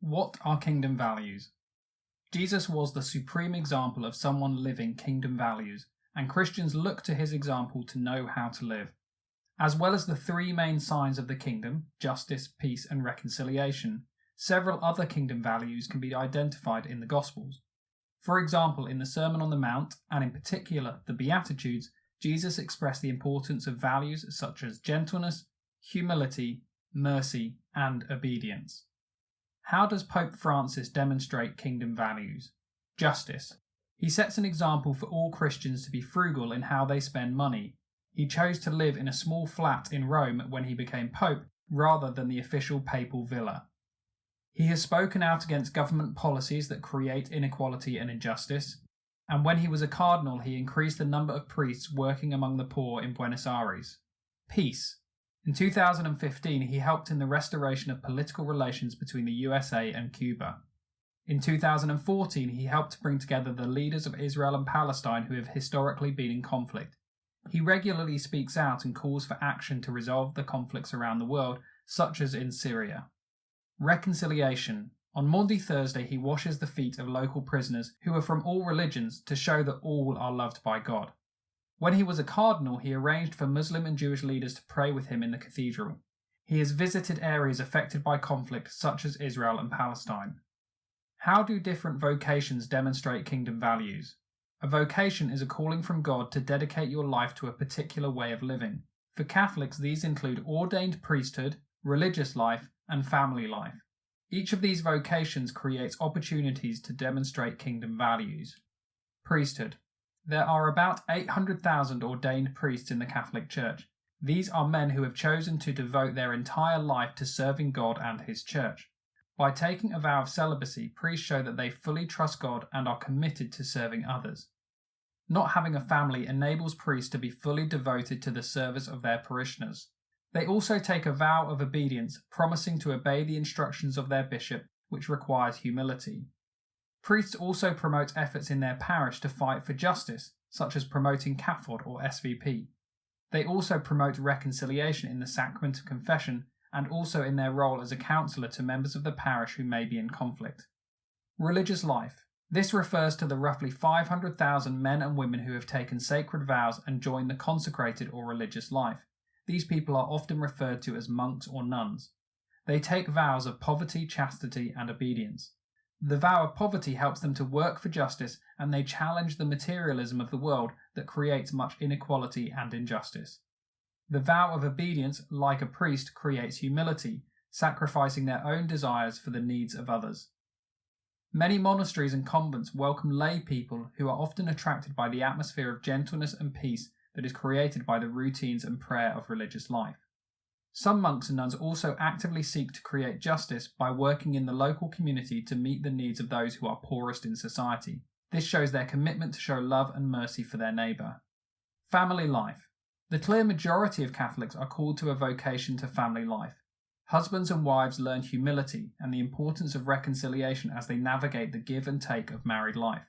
What are kingdom values? Jesus was the supreme example of someone living kingdom values, and Christians look to his example to know how to live. As well as the three main signs of the kingdom, justice, peace, and reconciliation, several other kingdom values can be identified in the Gospels. For example, in the Sermon on the Mount, and in particular the Beatitudes, Jesus expressed the importance of values such as gentleness, humility, mercy, and obedience. How does Pope Francis demonstrate kingdom values? Justice. He sets an example for all Christians to be frugal in how they spend money. He chose to live in a small flat in Rome when he became Pope, rather than the official papal villa. He has spoken out against government policies that create inequality and injustice, and when he was a cardinal he increased the number of priests working among the poor in Buenos Aires. Peace. In 2015 he helped in the restoration of political relations between the USA and Cuba. In 2014 he helped bring together the leaders of Israel and Palestine who have historically been in conflict. He regularly speaks out and calls for action to resolve the conflicts around the world, such as in Syria. Reconciliation. On Maundy Thursday he washes the feet of local prisoners who are from all religions to show that all are loved by God. When he was a cardinal he arranged for Muslim and Jewish leaders to pray with him in the cathedral. He has visited areas affected by conflict such as Israel and Palestine. How do different vocations demonstrate kingdom values? A vocation is a calling from God to dedicate your life to a particular way of living. For Catholics, these include ordained priesthood, religious life, and family life. Each of these vocations creates opportunities to demonstrate kingdom values. Priesthood. There are about 800,000 ordained priests in the Catholic Church. These are men who have chosen to devote their entire life to serving God and His Church. By taking a vow of celibacy, priests show that they fully trust God and are committed to serving others. Not having a family enables priests to be fully devoted to the service of their parishioners. They also take a vow of obedience, promising to obey the instructions of their bishop, which requires humility. Priests also promote efforts in their parish to fight for justice, such as promoting CAFOD or SVP. They also promote reconciliation in the sacrament of confession and also in their role as a counsellor to members of the parish who may be in conflict. Religious life. This refers to the roughly 500,000 men and women who have taken sacred vows and joined the consecrated or religious life. These people are often referred to as monks or nuns. They take vows of poverty, chastity, and obedience. The vow of poverty helps them to work for justice, and they challenge the materialism of the world that creates much inequality and injustice. The vow of obedience, like a priest, creates humility, sacrificing their own desires for the needs of others. Many monasteries and convents welcome lay people who are often attracted by the atmosphere of gentleness and peace that is created by the routines and prayer of religious life. Some monks and nuns also actively seek to create justice by working in the local community to meet the needs of those who are poorest in society. This shows their commitment to show love and mercy for their neighbour. Family life. The clear majority of Catholics are called to a vocation to family life. Husbands and wives learn humility and the importance of reconciliation as they navigate the give and take of married life.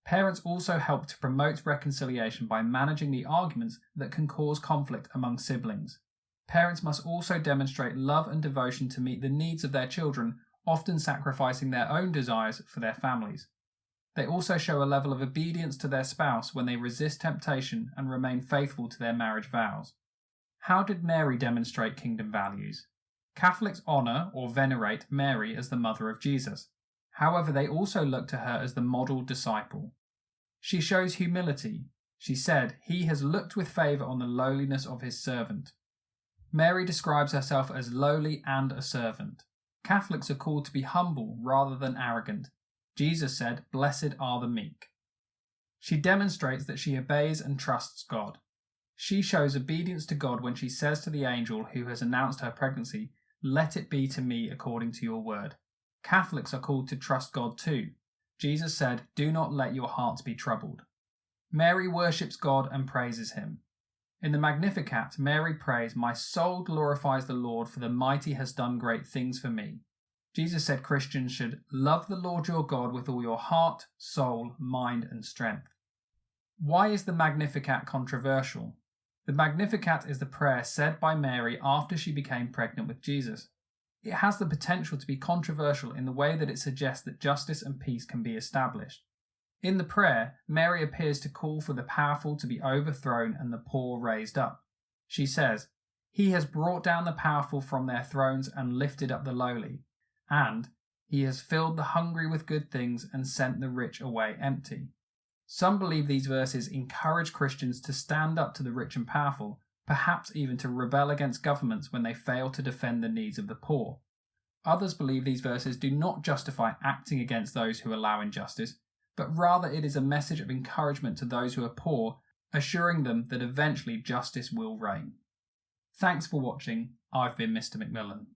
Parents also help to promote reconciliation by managing the arguments that can cause conflict among siblings. Parents must also demonstrate love and devotion to meet the needs of their children, often sacrificing their own desires for their families. They also show a level of obedience to their spouse when they resist temptation and remain faithful to their marriage vows. How did Mary demonstrate kingdom values? Catholics honour or venerate Mary as the mother of Jesus. However, they also look to her as the model disciple. She shows humility. She said, "He has looked with favour on the lowliness of his servant." Mary describes herself as lowly and a servant. Catholics are called to be humble rather than arrogant. Jesus said, "Blessed are the meek." She demonstrates that she obeys and trusts God. She shows obedience to God when she says to the angel who has announced her pregnancy, "Let it be to me according to your word." Catholics are called to trust God too. Jesus said, "Do not let your hearts be troubled." Mary worships God and praises him. In the Magnificat, Mary prays, "My soul glorifies the Lord, for the mighty has done great things for me." Jesus said Christians should love the Lord your God with all your heart, soul, mind, and strength. Why is the Magnificat controversial? The Magnificat is the prayer said by Mary after she became pregnant with Jesus. It has the potential to be controversial in the way that it suggests that justice and peace can be established. In the prayer, Mary appears to call for the powerful to be overthrown and the poor raised up. She says, "He has brought down the powerful from their thrones and lifted up the lowly, and He has filled the hungry with good things and sent the rich away empty." Some believe these verses encourage Christians to stand up to the rich and powerful, perhaps even to rebel against governments when they fail to defend the needs of the poor. Others believe these verses do not justify acting against those who allow injustice, but rather it is a message of encouragement to those who are poor, assuring them that eventually justice will reign. Thanks for watching. I've been Mr. McMillan.